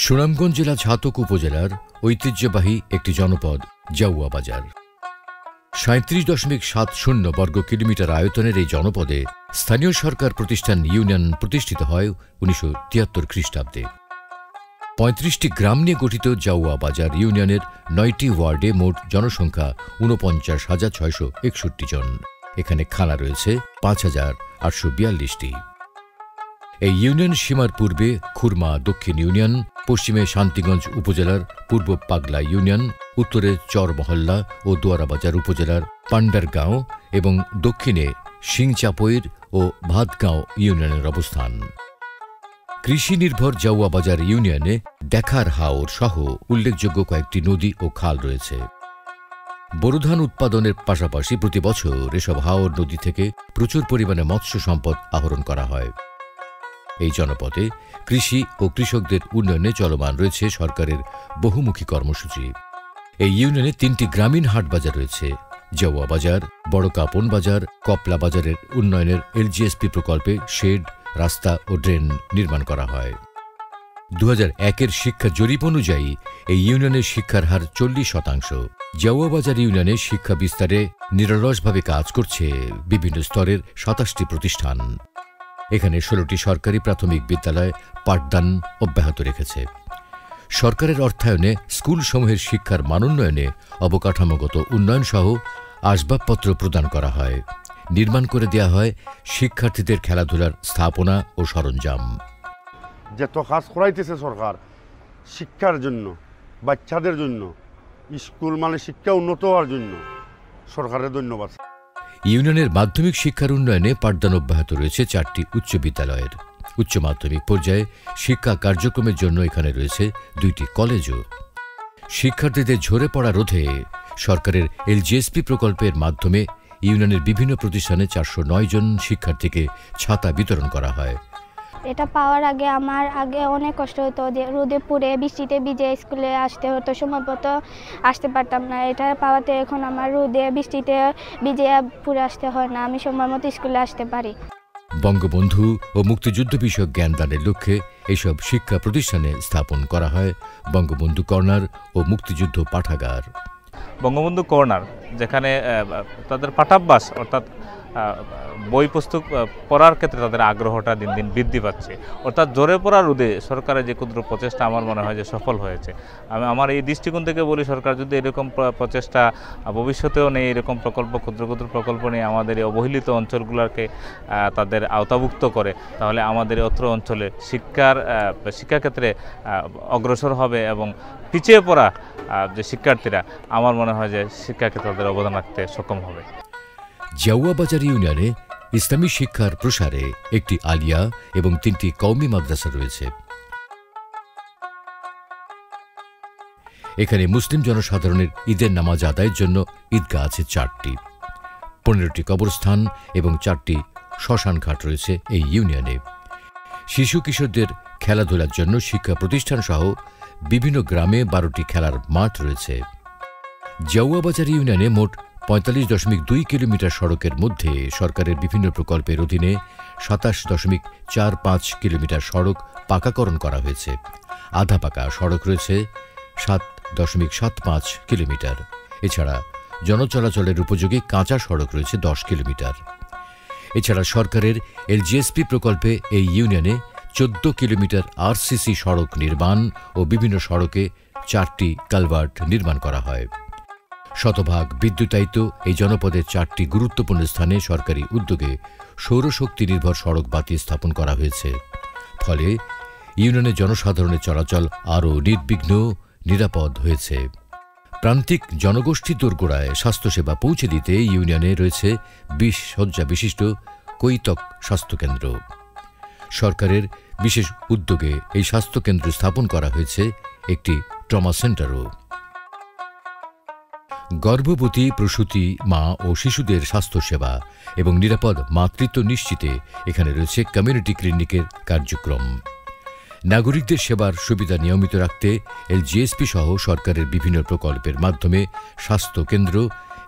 সুনামগঞ্জ জেলা ছাতক উপজেলার ঐতিহ্যবাহী একটি জনপদ জাউয়া বাজার। ৩৭.৭০ বর্গ কিলোমিটার আয়তনের এই জনপদে স্থানীয় সরকার প্রতিষ্ঠান ইউনিয়ন প্রতিষ্ঠিত হয় ১৯৭৩ খ্রিস্টাব্দে। ৩৫টি গ্রাম নিয়ে গঠিত জাউয়া বাজার ইউনিয়নের ৯টি ওয়ার্ডে মোট জনসংখ্যা ৪৯,৬৬১ জন। এখানে খানা রয়েছে ৫,৮৪২টি। এই ইউনিয়ন সীমার পূর্বে খুরমা দক্ষিণ ইউনিয়ন, পশ্চিমে শান্তিগঞ্জ উপজেলার পূর্ব পাগলা ইউনিয়ন, উত্তরে চর মহল্লা ও দোয়ারাবাজার উপজেলার পান্ডারগাঁও এবং দক্ষিণে সিংচাপইর ও ভাতগাঁও ইউনিয়নের অবস্থান। কৃষি নির্ভর জাউয়া বাজার ইউনিয়নে দেখার হাওর সহ উল্লেখযোগ্য কয়েকটি নদী ও খাল রয়েছে। বোরো ধান উৎপাদনের পাশাপাশি প্রতি বছর এসব হাওর নদী থেকে প্রচুর পরিমাণে মৎস্য সম্পদ আহরণ করা হয়। এই জনপদে কৃষি ও কৃষকদের উন্নয়নে চলমান রয়েছে সরকারের বহুমুখী কর্মসূচি। এই ইউনিয়নে ৩টি গ্রামীণ হাট বাজার রয়েছে। জাউয়া বাজার, বড় কাপন বাজার, কপলা বাজারের উন্নয়নের এলজিএসপি প্রকল্পে শেড, রাস্তা ও ড্রেন নির্মাণ করা হয়। ২০০১-এর শিক্ষা জরিপ অনুযায়ী এই ইউনিয়নের শিক্ষার হার ৪০%। জাউয়া বাজার ইউনিয়নে শিক্ষা বিস্তারে নিরলসভাবে কাজ করছে বিভিন্ন স্তরের ২৭টি প্রতিষ্ঠান। এখানে ১৬টি সরকারি প্রাথমিক বিদ্যালয় পাঠদান অব্যাহত রেখেছে। সরকারের অর্থায়নে স্কুলসমূহের শিক্ষার মানোন্নয়নে অবকাঠামোগত উন্নয়ন সহ আসবাবপত্র প্রদান করা হয়। নির্মাণ করে দেয়া হয় শিক্ষার্থীদের খেলাধুলার স্থাপনা ও সরঞ্জাম। যত কাজ করাইতেছে সরকার শিক্ষার জন্য, বাচ্চাদের জন্য, স্কুল মানে শিক্ষা উন্নত হওয়ার জন্য সরকারের ধন্যবাদ। ইউনিয়নের মাধ্যমিক শিক্ষার উন্নয়নে পাঠদান অব্যাহত রয়েছে 4টি উচ্চ বিদ্যালয়ের। উচ্চ মাধ্যমিক পর্যায়ে শিক্ষা কার্যক্রমের জন্য এখানে রয়েছে 2টি কলেজও। শিক্ষার্থীদের ঝরে পড়া রোধে সরকারের এলজিএসপি প্রকল্পের মাধ্যমে ইউনিয়নের বিভিন্ন প্রতিষ্ঠানে 409 জন শিক্ষার্থীকে ছাতা বিতরণ করা হয়। এটা পাওয়ার আগে আমার অনেক কষ্ট হতো, যে রোদে পুড়ে বৃষ্টিতে ভিজে স্কুলে আসতে হতো, সময় মতো আসতে পারতাম না। এটা পাওয়াতে এখন আমার রোদে বৃষ্টিতে ভিজে পুড়ে আসতে হয় না, আমি সময় মতো স্কুলে আসতে পারি। বঙ্গবন্ধু ও মুক্তিযুদ্ধ বিষয়ক জ্ঞানদানের লক্ষ্যে এইসব শিক্ষা প্রতিষ্ঠানে স্থাপন করা হয় বঙ্গবন্ধু কর্নার ও মুক্তিযুদ্ধ পাঠাগার। বঙ্গবন্ধু কর্নার, যেখানে তাদের পাঠাভ্যাস অর্থাৎ বই পুস্তক পড়ার ক্ষেত্রে তাদের আগ্রহটা দিন দিন বৃদ্ধি পাচ্ছে। অর্থাৎ জোরে পড়া রোধে সরকারের যে ক্ষুদ্র প্রচেষ্টা আমার মনে হয় যে সফল হয়েছে। আমার এই দৃষ্টিকোণ থেকে বলি, সরকার যদি এরকম প্রচেষ্টা ভবিষ্যতেও নেই, এরকম প্রকল্প ক্ষুদ্র ক্ষুদ্র প্রকল্প নিয়ে আমাদের এই অবহেলিত অঞ্চলগুলোকে তাদের আওতাভুক্ত করে, তাহলে আমাদের অত্র অঞ্চলে শিক্ষাক্ষেত্রে অগ্রসর হবে এবং পিছিয়ে পড়া যে শিক্ষার্থীরা, আমার মনে হয় যে শিক্ষাক্ষেত্রে তাদের অবদান রাখতে সক্ষম হবে। জাউয়া বাজার ইউনিয়নে ইসলামী শিক্ষার প্রসারে একটি আলিয়া এবং 3টি কওমি মাদ্রাসা রয়েছে। এখানে মুসলিম জনসাধারণের ঈদের নামাজ আদায়ের জন্য ঈদগাহ আছে 4টি, 15টি কবরস্থান এবং 4টি শ্মশান ঘাট রয়েছে এই ইউনিয়নে। শিশু কিশোরদের খেলাধুলার জন্য শিক্ষা প্রতিষ্ঠান সহ বিভিন্ন গ্রামে 12টি খেলার মাঠ রয়েছে। জাউয়া বাজার ইউনিয়নে মোট ৪৫.২ কিলোমিটার সড়কের মধ্যে সরকারের বিভিন্ন প্রকল্পের অধীনে ২৭.৪৫ কিলোমিটার সড়ক পাকাকরণ করা হয়েছে। আধা পাকা সড়ক রয়েছে ৭.৭৫ কিলোমিটার। এছাড়া জনচলাচলের উপযোগী কাঁচা সড়ক রয়েছে 10 কিলোমিটার। এছাড়া সরকারের এলজিএসপি প্রকল্পে এই ইউনিয়নে 14 কিলোমিটার আরসিসি সড়ক নির্মাণ ও বিভিন্ন সড়কে 4টি কালভার্ট নির্মাণ করা হয়। শতভাগ বিদ্যুতায়িত এই জনপদের 4টি গুরুত্বপূর্ণ স্থানে সরকারি উদ্যোগে সৌরশক্তি নির্ভর সড়ক বাতি স্থাপন করা হয়েছে। ফলে ইউনিয়নের জনসাধারণের চলাচল আরও নির্বিঘ্ন নিরাপদ হয়েছে। প্রান্তিক জনগোষ্ঠী দোরগোড়ায় স্বাস্থ্যসেবা পৌঁছে দিতে ইউনিয়নে রয়েছে 20 শয্যা বিশিষ্ট কৈতক স্বাস্থ্যকেন্দ্র। সরকারের বিশেষ উদ্যোগে এই স্বাস্থ্যকেন্দ্র স্থাপন করা হয়েছে একটি ট্রমা সেন্টারও। গর্ভবতী, প্রসূতি, মা ও শিশুদের স্বাস্থ্যসেবা এবং নিরাপদ মাতৃত্ব নিশ্চিতে এখানে রয়েছে কমিউনিটি ক্লিনিকের কার্যক্রম। নাগরিকদের সেবার সুবিধা নিয়মিত রাখতে এলজিএসপি সহ সরকারের বিভিন্ন প্রকল্পের মাধ্যমে স্বাস্থ্য কেন্দ্র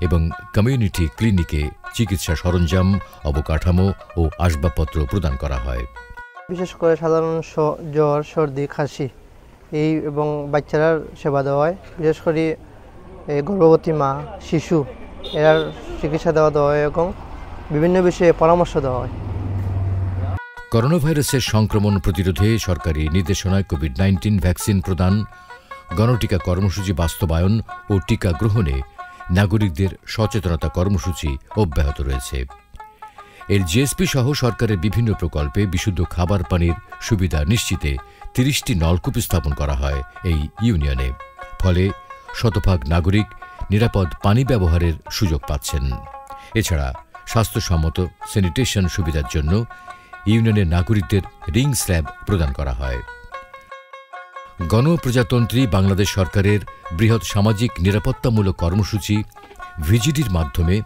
এবং কমিউনিটি ক্লিনিকে চিকিৎসা সরঞ্জাম, অবকাঠামো ও আসবাবপত্র প্রদান করা হয়। বিশেষ করে সাধারণ জ্বর, সর্দি, কাশি এই এবং বাচ্চারার সেবা দেওয়া হয়, বিশেষ করে গর্ভবতী মা, শিশু এর চিকিৎসা দেওয়া হয় এবং বিভিন্ন বিষয়ে পরামর্শ দেওয়া হয়। করোনা ভাইরাসের সংক্রমণ প্রতিরোধে সরকারি নির্দেশনায় কোভিড-19 ভ্যাকসিন প্রদান, গণটিকা কর্মসূচি বাস্তবায়ন ও টিকা গ্রহণে নাগরিকদের সচেতনতা কর্মসূচি অব্যাহত রয়েছে। এর জিএসপি সহ সরকারের বিভিন্ন প্রকল্পে বিশুদ্ধ খাবার পানির সুবিধা নিশ্চিতে 30টি নলকূপ স্থাপন করা হয় এই ইউনিয়নে। ফলে শতভাগ নাগরিক নিরাপদ পানি ব্যবহারের সুযোগ পাচ্ছেন। এছাড়া স্বাস্থ্যসম্মত স্যানিটেশন সুবিধার জন্য ইউনিয়নের নাগরিকদের রিং স্ল্যাব প্রদান করা হয়। গণপ্রজাতন্ত্রী বাংলাদেশ সরকারের বৃহৎ সামাজিক নিরাপত্তামূলক কর্মসূচি ভিজিডির মাধ্যমে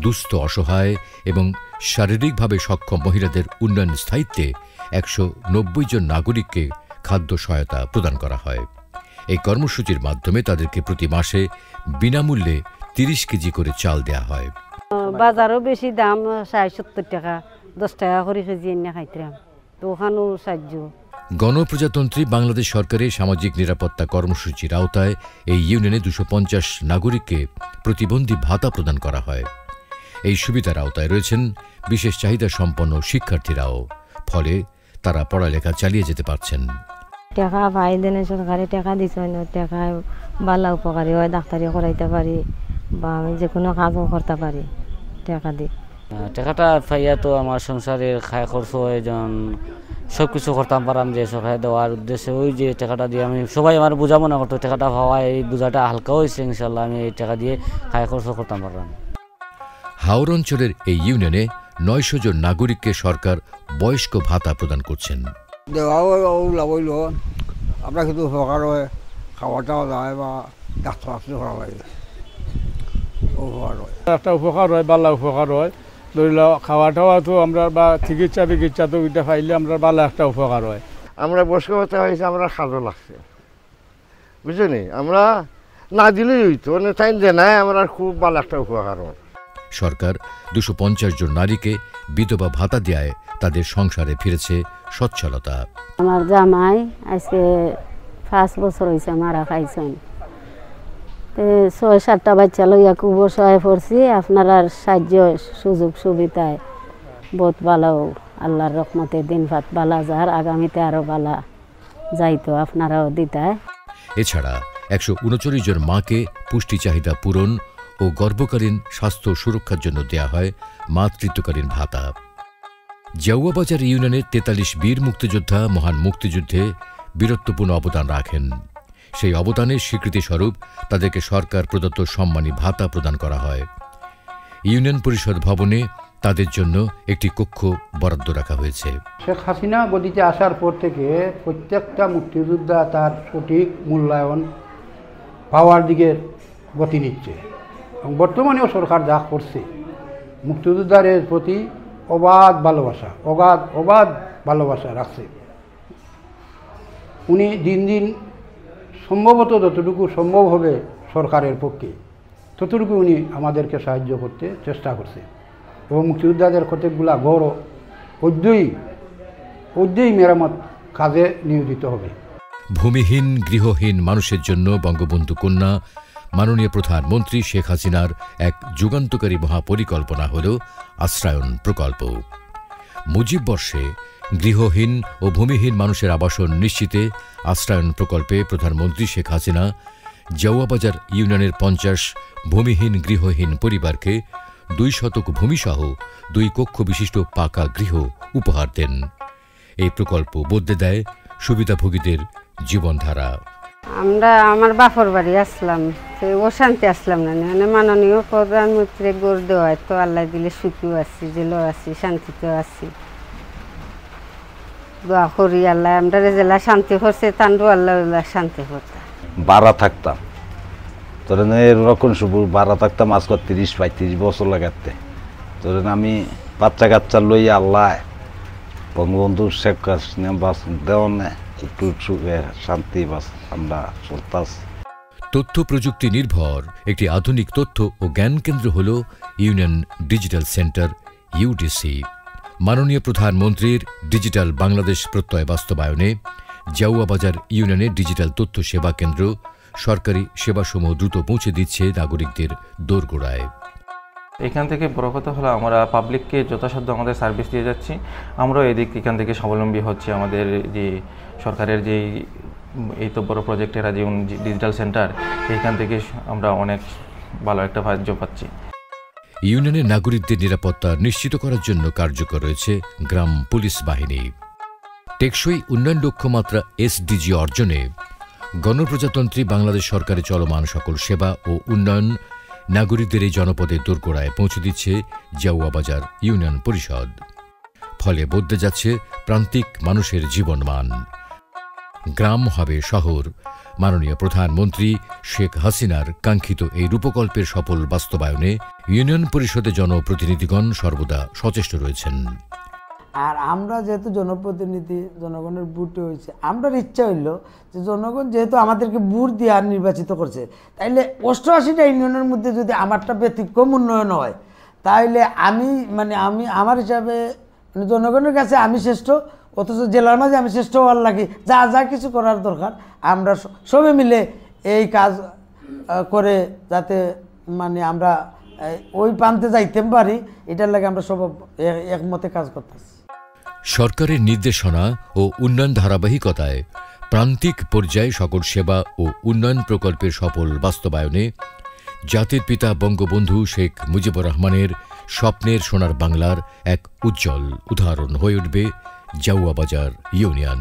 দুস্থ, অসহায় এবং শারীরিকভাবে সক্ষম মহিলাদের উন্নয়ন স্থায়িত্বে 190 জন নাগরিককে খাদ্য সহায়তা প্রদান করা হয়। এই কর্মসূচির মাধ্যমে তাদেরকে প্রতি মাসে বিনামূল্যে 30 কেজি করে চাল দেয়া হয়। বাজারও বেশি দাম, 60-70 টাকা, 10 টাকা করে কেজি এনে খাইতাম, তো ওখানেও সাহায্য। গণপ্রজাতন্ত্রী বাংলাদেশ সরকারের সামাজিক নিরাপত্তা কর্মসূচির আওতায় এই ইউনিয়নে 250 নাগরিককে প্রতিবন্ধী ভাতা প্রদান করা হয়। এই সুবিধার আওতায় রয়েছেন বিশেষ চাহিদা সম্পন্ন শিক্ষার্থীরাও, ফলে তারা পড়ালেখা চালিয়ে যেতে পারছেন। টাকা পাই দেনে সরকারি টাকা দিচ্ছে, টাকা ভালো উপকারী হয়, ডাক্তারি করাইতে পারি বা আমি যে কোনো কাজও করতে পারি টাকা দিই। টাকাটা পাইয়া তো আমার সংসারের খায় খরচ হয়, যেন সব কিছু করতাম পারাম যে সরকার দেওয়ার উদ্দেশ্যে। ওই যে টাকাটা দিয়ে আমি সবাই আমার বোঝা মনে করতো, টাকাটা পাওয়া এই বোঝাটা হালকা হয়েছে, ইনশাল্লাহ আমি এই টাকা দিয়ে খায় খরচ করতাম পারলাম। হাওর অঞ্চলের এই ইউনিয়নে 900 জন নাগরিককে সরকার বয়স্ক ভাতা প্রদান করছেন। আমরা কিন্তু উপকার হয়, খাওয়াটাও যায় বা ডাক্তার করা লাগে, উপকার হয়, একটা উপকার হয়, ভালো উপকার হয়। ধরি লও খাওয়া টাওয়া তো আমরা বা চিকিৎসা বিকিৎসা তো ওইটা পাইলে আমরা ভালো একটা উপকার হয়। আমরা বয়স্ক ভাতা হয়েছে, আমরা খাজো লাগছে, বুঝলি, আমরা না দিলেই হইতো, মানে টাইম দেয় নাই, আমরা খুব ভালো একটা উপকার হয়। সরকার 250 জন নারীকে বিধবা ভাতা দেয়, তাদের সংসারে ফিরেছে সচ্ছলতা। আমার জামাই আজকে 5 বছর হয়েছে মারা খাইছেন, 6-7টা বাচ্চা লইয়া খুব বসায় পড়ছি। আপনার সাহায্য সুযোগ সুবিধায় বহুত ভালো, আল্লাহর রহমতে দিন ভাত বালা যার, আগামীতে আরো বালা যাইতো, আপনারাও দিতায়। এছাড়া 139 জন মাকে পুষ্টি চাহিদা পূরণ ও গর্ভকালীন স্বাস্থ্য সুরক্ষার জন্য দেয়া হয় মাতৃত্বকালীন ভাতা। জাউয়াবাজার ইউনিয়নের 43 বীর মুক্তিযোদ্ধা মহান মুক্তিযুদ্ধে বীরত্বপূর্ণ অবদান রাখেন। সেই অবদানের স্বীকৃতিস্বরূপ তাদেরকে সরকার প্রদত্ত সম্মানী ভাতা প্রদান করা হয়। ইউনিয়ন পরিষদ ভবনে তাদের জন্য একটি কক্ষ বরাদ্দ রাখা হয়েছে। শেখ হাসিনা গদিতে আসার পর থেকে প্রত্যেকটা মুক্তিযোদ্ধা তার সঠিক মূল্যায়ন পাওয়ার দিকে গতি নিচ্ছে এবং বর্তমানেও সরকার যা করছে মুক্তিযোদ্ধাদের প্রতি অবাধ ভালোবাসা রাখছে। উনি দিন দিন সম্ভবত যতটুকু সম্ভব হবে সরকারের পক্ষে ততটুকু উনি আমাদেরকে সাহায্য করতে চেষ্টা করছে এবং মুক্তিযোদ্ধাদের কতকগুলা ঘর অদ্যই মেরামত কাজে নিয়োজিত হবে। ভূমিহীন গৃহহীন মানুষের জন্য বঙ্গবন্ধু কন্যা মাননীয় প্রধানমন্ত্রী শেখ হাসিনার এক যুগান্তকারী মহাপরিকল্পনা হল আশ্রয়ন প্রকল্প। মুজিব বর্ষে গৃহহীন ও ভূমিহীন মানুষের আবাসন নিশ্চিতে আশ্রয়ন প্রকল্পে প্রধানমন্ত্রী শেখ হাসিনা জাউয়াবাজার ইউনিয়নের 50 ভূমিহীন গৃহহীন পরিবারকে 2 শতক ভূমিসহ 2 কক্ষ বিশিষ্ট পাকা গৃহ উপহার দেন। এই প্রকল্প বদলে দেয় সুবিধাভোগীদের জীবনধারা। আমরা আমার বাপর বাড়ি আসলাম, অশান্তি আসলাম না, মাননীয় প্রধানমন্ত্রী গড় দেওয়া তো আল্লাহ দিলে সুখীও আছি, জেলেও আছি, শান্তিতেও আছি। দোয়া করি আল্লাহ আমরা জেলা শান্তি করছে, তান্ডু আল্লাহ শান্তি করতাম। বাড়া থাকতাম ধরেন এরকম শুভু বাড়া থাকতাম আজকে 30-35 বছর লাগাতে। ধরেন আমি বাচ্চা কাচ্চা লইয়া আল্লাহ বঙ্গবন্ধু শেখ হাসিনা বাস দেওয়া একটু সুখে শান্তি বাস আমরা চলতাস। তথ্য প্রযুক্তি নির্ভর একটি আধুনিক তথ্য ও জ্ঞান কেন্দ্র হল ইউনিয়ন ডিজিটাল সেন্টার ইউডিসি। মাননীয় প্রধানমন্ত্রীর ডিজিটাল বাংলাদেশ প্রত্যয় বাস্তবায়নে জাউয়া বাজার ইউনিয়নের ডিজিটাল তথ্য সেবা কেন্দ্র সরকারি সেবাসমূহ দ্রুত পৌঁছে দিচ্ছে নাগরিকদের দোরগোড়ায়। এখান থেকে বড় কথা হলো আমরা পাবলিককে যথাসাধ্য আমাদের সার্ভিস দিয়ে যাচ্ছি। আমরাও এখান থেকে স্বাবলম্বী হচ্ছে। আমাদের যে সরকারের যে এই তো বড় প্রজেক্টের যে ডিজিটাল সেন্টার, এইখান থেকে আমরা অনেক ভালো একটা সাহায্য পাচ্ছি। ইউনিয়নের নাগরিকদের নিরাপত্তা নিশ্চিত করার জন্য কার্যকর রয়েছে গ্রাম পুলিশ বাহিনী। টেকসই উন্নয়ন লক্ষ্যমাত্রা SDG অর্জনে গণপ্রজাতন্ত্রী বাংলাদেশ সরকারের চলমান সকল সেবা ও উন্নয়ন নাগরিকদের এই জনপদের দোরগোড়ায় পৌঁছে দিচ্ছে জাউয়া বাজার ইউনিয়ন পরিষদ। ফলে বদলে যাচ্ছে প্রান্তিক মানুষের জীবনমান। গ্রাম হবে শহর। মাননীয় প্রধানমন্ত্রী শেখ হাসিনার কাঙ্ক্ষিত এই রূপকল্পের সফল বাস্তবায়নে ইউনিয়ন পরিষদের জনপ্রতিনিধিগণ সর্বদা সচেষ্ট রয়েছেন। আর আমরা যেহেতু জনপ্রতিনিধি, জনগণের ভোটে হয়েছে, আমরা ইচ্ছা হইল যে জনগণ যেহেতু আমাদেরকে ভোট দিয়ে আর নির্বাচিত করছে, তাইলে 88টা ইউনিয়নের মধ্যে যদি আমারটা ব্যতিক্রম উন্নয়ন হয়, তাইলে আমি আমার হিসাবে জনগণের কাছে আমি শ্রেষ্ঠ, অথচ জেলার মাঝে আমি শ্রেষ্ঠ হওয়ার লাগে যা যা কিছু করার দরকার আমরা সবে মিলে এই কাজ করে যাতে আমরা ওই প্রান্তে যাইতে পারি, এটার লাগে আমরা সব একমতে কাজ করতেছি। সরকারের নির্দেশনা ও উন্নয়ন ধারাবাহিকতায় প্রান্তিক পর্যায়ে সকল সেবা ও উন্নয়ন প্রকল্পের সফল বাস্তবায়নে জাতির পিতা বঙ্গবন্ধু শেখ মুজিবুর রহমানের স্বপ্নের সোনার বাংলার এক উজ্জ্বল উদাহরণ হয়ে উঠবে জাউয়া বাজার ইউনিয়ন।